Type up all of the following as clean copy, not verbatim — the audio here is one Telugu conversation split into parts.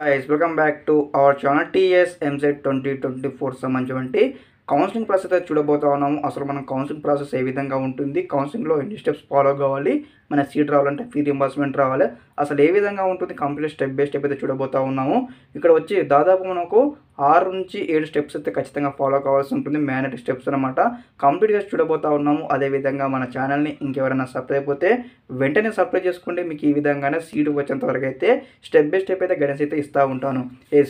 Guys, welcome back to our channel TS MZ 2024 సంబంధించి కౌన్సిలింగ్ ప్రాసెస్ అయితే చూడబోతా ఉన్నాము. అసలు మనం కౌన్సిలింగ్ ప్రాసెస్ ఏ విధంగా ఉంటుంది, కౌన్సిలింగ్లో ఎన్ని స్టెప్స్ ఫాలో కావాలి, మన సీట్ రావాలంటే ఫీ రింబర్స్మెంట్ రావాలి, అసలు ఏ విధంగా ఉంటుంది కంప్లీట్ స్టెప్ బై స్టెప్ అయితే చూడబోతా ఉన్నాము. ఇక్కడ వచ్చి దాదాపు మనకు 6 నుంచి 7 స్టెప్స్ అయితే ఖచ్చితంగా ఫాలో కావాల్సి ఉంటుంది. మ్యాండేటరీ స్టెప్స్ అనమాట. కంప్లీట్గా చూడబోతా ఉన్నాము. అదేవిధంగా మన ఛానల్ని ఇంకెవరైనా సబ్స్క్రైబ్ అయిపోతే వెంటనే సబ్స్క్రైబ్ చేసుకోండి. మీకు ఈ విధంగానే సీటు వచ్చేంత వరకు అయితే స్టెప్ బై స్టెప్ అయితే గైడెన్స్ అయితే ఇస్తూ ఉంటాను.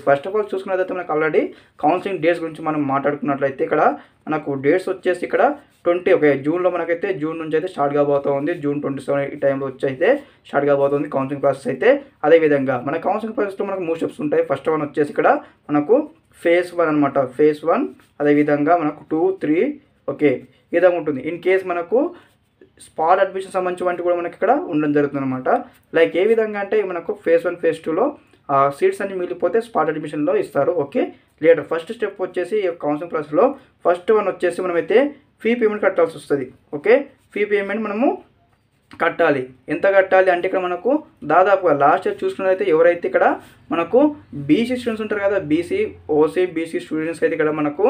ఫస్ట్ ఆఫ్ ఆల్ చూసుకున్నదైతే మనకు ఆల్రెడీ కౌన్సిలింగ్ డేట్స్ గురించి మనం మాట్లాడుకున్నట్లయితే ఇక్కడ మనకు డేట్స్ వచ్చేసి ఇక్కడ జూన్లో మనకైతే జూన్ నుంచి అయితే స్టార్ట్ కాబోతుంది. జూన్ 27 ఈ టైంలో వచ్చి అయితే స్టార్ట్ కాబోతుంది కౌన్సిలింగ్ ప్రాసెస్ అయితే. అదేవిధంగా మన కౌన్సిలింగ్ ప్రాసెస్లో మనకు 3 స్టెప్స్ ఉంటాయి. ఫస్ట్ వన్ వచ్చేసి ఇక్కడ మనకు ఫేజ్ 1 అనమాట. ఫేజ్ 1 అదేవిధంగా మనకు 2, 3 ఈ విధంగా ఉంటుంది. ఇన్ కేస్ మనకు స్పాట్ అడ్మిషన్ సంబంధించి వంటి కూడా మనకి ఇక్కడ ఉండడం జరుగుతుంది అనమాట. లైక్ ఏ విధంగా అంటే మనకు ఫేజ్ 1 ఫేజ్ 2లో సీట్స్ అన్ని మిగిలిపోతే స్పాట్ అడ్మిషన్లో ఇస్తారు. లేటర్ ఫస్ట్ స్టెప్ వచ్చేసి కౌన్సిలింగ్ ప్రాసెస్లో ఫస్ట్ వన్ వచ్చేసి మనమైతే ఫీ పేమెంట్ కట్టాల్సి వస్తుంది. ఫీ పేమెంట్ మనము కట్టాలి. ఎంత కట్టాలి అంటే ఇక్కడ మనకు దాదాపుగా లాస్ట్ ఇయర్ చూసుకున్నట్లయితే ఎవరైతే ఇక్కడ మనకు బీసీ స్టూడెంట్స్ ఉంటారు కదా, బీసీ ఓసీ బీసీ స్టూడెంట్స్ అయితే ఇక్కడ మనకు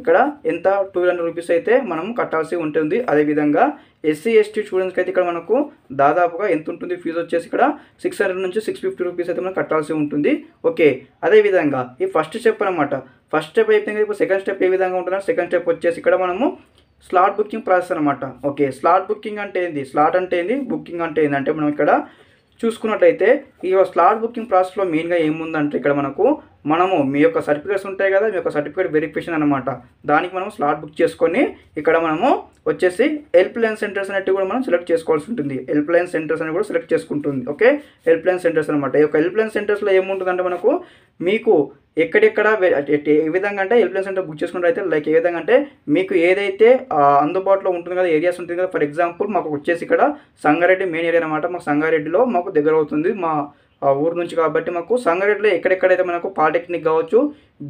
ఇక్కడ ఎంత 200 రూపీస్ అయితే మనం కట్టాల్సి ఉంటుంది. అదేవిధంగా ఎస్సీ ఎస్టీ స్టూడెంట్స్కి అయితే ఇక్కడ మనకు దాదాపుగా ఎంత ఉంటుంది ఫీజు వచ్చేసి ఇక్కడ 600 నుంచి 650 రూపీస్ అయితే మనం కట్టాల్సి ఉంటుంది. అదేవిధంగా ఈ ఫస్ట్ స్టెప్ అనమాట. ఫస్ట్ స్టెప్ అయిపోయింది. ఇప్పుడు సెకండ్ స్టెప్ ఏ విధంగా ఉంటుందంటే సెకండ్ స్టెప్ వచ్చేసి ఇక్కడ మనము స్లాట్ బుకింగ్ ప్రాసెస్ అనమాట. స్లాట్ బుకింగ్ అంటే ఏంది, స్లాట్ అంటే ఏంది, బుకింగ్ అంటే ఏంటంటే మనం ఇక్కడ చూసుకున్నట్లయితే ఈ స్లాట్ బుకింగ్ ప్రాసెస్లో మెయిన్గా ఏముందంటే ఇక్కడ మనము మీ యొక్క సర్టిఫికేట్స్ ఉంటాయి కదా, మీ యొక్క సర్టిఫికేట్ వెరిఫికేషన్ అనమాట. దానికి మనం స్లాట్ బుక్ చేసుకొని ఇక్కడ మనము వచ్చేసి హెల్ప్ లైన్ సెంటర్స్ అనేవి కూడా మనం సెలెక్ట్ చేసుకోవాల్సి ఉంటుంది. హెల్ప్ లైన్ సెంటర్స్ అని కూడా సెలెక్ట్ చేసుకుంటుంది. హెల్ప్ లైన్ సెంటర్స్ అనమాట. ఈ యొక్క హెల్ప్ లైన్ సెంటర్స్లో ఏముంటుందంటే మనకు మీకు ఎక్కడెక్కడ ఏ విధంగా అంటే హెల్ప్ లైన్ సెంటర్ బుక్ చేసుకుంటే అయితే లైక్ ఏ విధంగా అంటే మీకు ఏదైతే అందుబాటులో ఉంటుంది కదా, ఏరియాస్ ఉంటుంది కదా. ఫర్ ఎగ్జాంపుల్ మాకు వచ్చేసి ఇక్కడ సంగారెడ్డి మెయిన్ ఏరియా అనమాట. మాకు సంగారెడ్డిలో మాకు దగ్గర అవుతుంది మా ఊరు నుంచి. కాబట్టి మాకు సంగారెడ్డిలో ఎక్కడెక్కడైతే మనకు పాలిటెక్నిక్ కావచ్చు,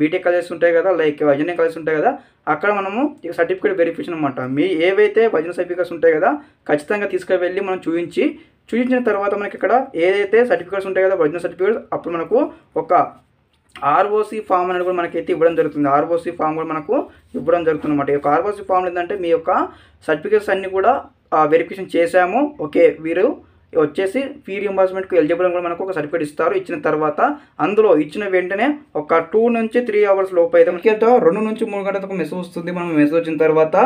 బీటెక్ కాలేజెస్ ఉంటాయి కదా, లైక్ వజన కాలేజెస్ ఉంటాయి కదా, అక్కడ మనము సర్టిఫికేట్ వెరిఫికేషన్ అనమాట. మీ ఏవైతే వజన సర్టిఫికేట్స్ ఉంటాయి కదా ఖచ్చితంగా తీసుకువెళ్ళి మనం చూపించిన తర్వాత మనకి ఇక్కడ ఏదైతే సర్టిఫికేట్స్ ఉంటాయి కదా వజన సర్టిఫికేట్స్, అప్పుడు మనకు ఒక ఆర్ఓసి ఫామ్ అనేది కూడా మనకైతే ఇవ్వడం జరుగుతుంది. ఆర్ఓసి ఫామ్ కూడా మనకు ఇవ్వడం జరుగుతుంది అనమాట. ఈ యొక్క ఆర్ఓసి ఫామ్ ఏంటంటే మీ యొక్క సర్టిఫికేట్స్ అన్నీ కూడా వెరిఫికేషన్ చేశాము. వీరు వచ్చేసి ఫీ రింబర్స్మెంట్కి ఎలిజిబుల్ కూడా మనకు ఒక సర్టిఫికేట్ ఇస్తారు. ఇచ్చిన తర్వాత అందులో ఇచ్చిన వెంటనే ఒక 2 నుంచి 3 అవర్స్ లోపు అయితే మనకి 2 నుంచి 3 గంటలకు మెసేజ్ వస్తుంది. మనం మెసేజ్ వచ్చిన తర్వాత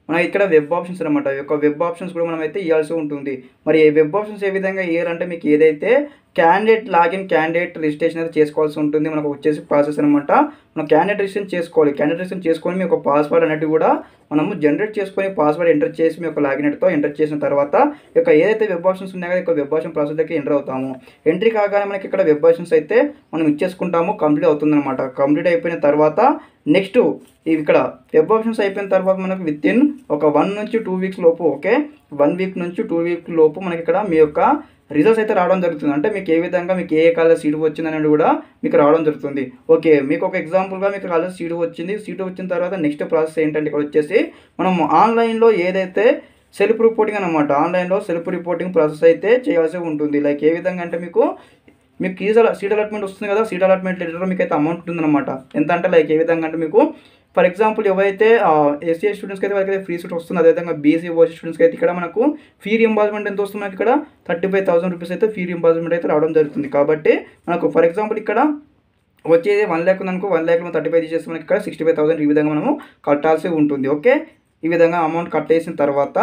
మనం ఇక్కడ వెబ్ ఆప్షన్స్ అనమాట. ఈ యొక్క వెబ్ ఆప్షన్స్ కూడా మనం అయితే ఇవ్వాల్సి ఉంటుంది. మరి ఈ వెబ్ ఆప్షన్స్ ఏ విధంగా ఇవ్వాలంటే మీకు ఏదైతే క్యాండిడేట్ లాగిన్ క్యాండిడేట్ రిజిస్ట్రేషన్ అయితే చేసుకోవాల్సి ఉంటుంది. మనకు వచ్చేసి ప్రాసెస్ అనమాట. మనం క్యాండిడేట్ రిజిస్ట్రేషన్ చేసుకోవాలి. క్యాండిడేట్ రిజిస్ట్రేషన్ చేసుకొని మీ యొక్క పాస్వర్డ్ అనేది కూడా మనము జనరేట్ చేసుకొని పాస్వర్డ్ ఎంటర్ చేసి మీ యొక్క లాగిన్ అయితే ఎంటర్ చేసిన తర్వాత ఈ యొక్క ఏదైతే వెబ్ ఆప్షన్స్ ఉన్నాయో ఈ వెబ్ ఆప్షన్ ప్రాసెస్ దగ్గర ఎంటర్ అవుతాము. ఎంట్రీ కాగానే మనకి ఇక్కడ వెబ్ ఆప్షన్స్ అయితే మనం ఇచ్చేసుకుంటాము. కంప్లీట్ అవుతుంది అనమాట. కంప్లీట్ అయిపోయిన తర్వాత నెక్స్ట్ ఇక్కడ వెబ్ ఆప్షన్స్ అయిపోయిన తర్వాత మనకు విత్ ఇన్ ఒక 1 నుంచి 2 వీక్స్ లోపు 1 వీక్ నుంచి 2 వీక్ లోపు మనకి ఇక్కడ మీ యొక్క రిజల్ట్స్ అయితే రావడం జరుగుతుంది. అంటే మీకు ఏ విధంగా మీకు ఏ కాలేజ్ సీటు వచ్చిందనేది కూడా మీకు రావడం జరుగుతుంది. మీకు ఒక ఎగ్జాంపుల్గా మీకు కాలేజ్ సీటు వచ్చింది. సీటు వచ్చిన తర్వాత నెక్స్ట్ ప్రాసెస్ ఏంటంటే ఇక్కడ వచ్చేసి మనం ఆన్లైన్లో ఏదైతే సెల్ఫ్ రిపోర్టింగ్ అనమాట, ఆన్లైన్లో సెల్ఫ్ రిపోర్టింగ్ ప్రాసెస్ అయితే చేయాల్సి ఉంటుంది. లైక్ ఏ విధంగా అంటే మీకు సీట్ అలాట్మెంట్ వస్తుంది కదా, సీట్ అలాట్మెంట్ లెటర్లో మీకు అయితే అమౌంట్ ఉంటుందన్నమాట. ఎంత అంటే లైక్ ఏ విధంగా అంటే మీకు ఫర్ ఎగ్జాంపుల్ ఎవరైతే ఎస్సీ స్టూడెంట్స్కి అయితే వాళ్ళకైతే ఫ్రీ సీట్ వస్తుంది. అదేవిధంగా బీసీ ఓసీ స్టూడెంట్స్కి అయితే ఇక్కడ మనకు ఫీ రింబర్స్మెంట్ ఎంత వస్తుంది, మనకి ఇక్కడ 35,000 రూపీస్ అయితే ఫీ రింబర్స్మెంట్ అయితే రావడం జరుగుతుంది. కాబట్టి మనకు ఫర్ ఎగ్జాంపుల్ ఇక్కడ వచ్చేది 1 lakh ఉందనుకో, 1 lakh 35 తీసేస్తే మనకి ఇక్కడ 65,000 ఈ విధంగా మనము కట్టాల్సి ఉంటుంది. ఈ విధంగా అమౌంట్ కట్టేసిన తర్వాత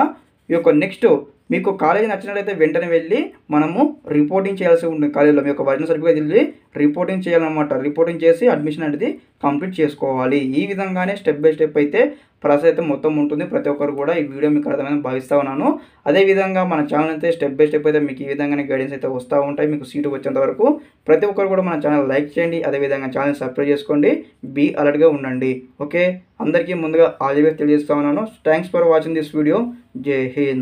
ఈ యొక్క నెక్స్ట్ మీకు కాలేజీ నచ్చినట్లయితే వెంటనే వెళ్ళి మనము రిపోర్టింగ్ చేయాల్సి ఉంటుంది. కాలేజీలో మీ యొక్క ఒరిజినల్ సర్టిఫికేట్ వెళ్ళి రిపోర్టింగ్ చేయాలన్నమాట. రిపోర్టింగ్ చేసి అడ్మిషన్ అనేది కంప్లీట్ చేసుకోవాలి. ఈ విధంగానే స్టెప్ బై స్టెప్ అయితే ప్రాసెస్ అయితే మొత్తం ఉంటుంది. ప్రతి ఒక్కరు కూడా ఈ వీడియో మీకు అర్థమైందని భావిస్తూ ఉన్నాను. అదేవిధంగా మన ఛానల్ అయితే స్టెప్ బై స్టెప్ అయితే మీకు ఈ విధంగానే గైడెన్స్ అయితే వస్తూ ఉంటాయి. మీకు సీటు వచ్చేంత వరకు ప్రతి ఒక్కరు కూడా మన ఛానల్ లైక్ చేయండి. అదేవిధంగా ఛానల్ సబ్స్క్రైబ్ చేసుకోండి. బీ అలర్ట్గా ఉండండి. అందరికీ ముందుగా ఆల్ ది బెస్ట్ తెలియజేస్తూ ఉన్నాను. Thanks for watching this video. జై హింద్.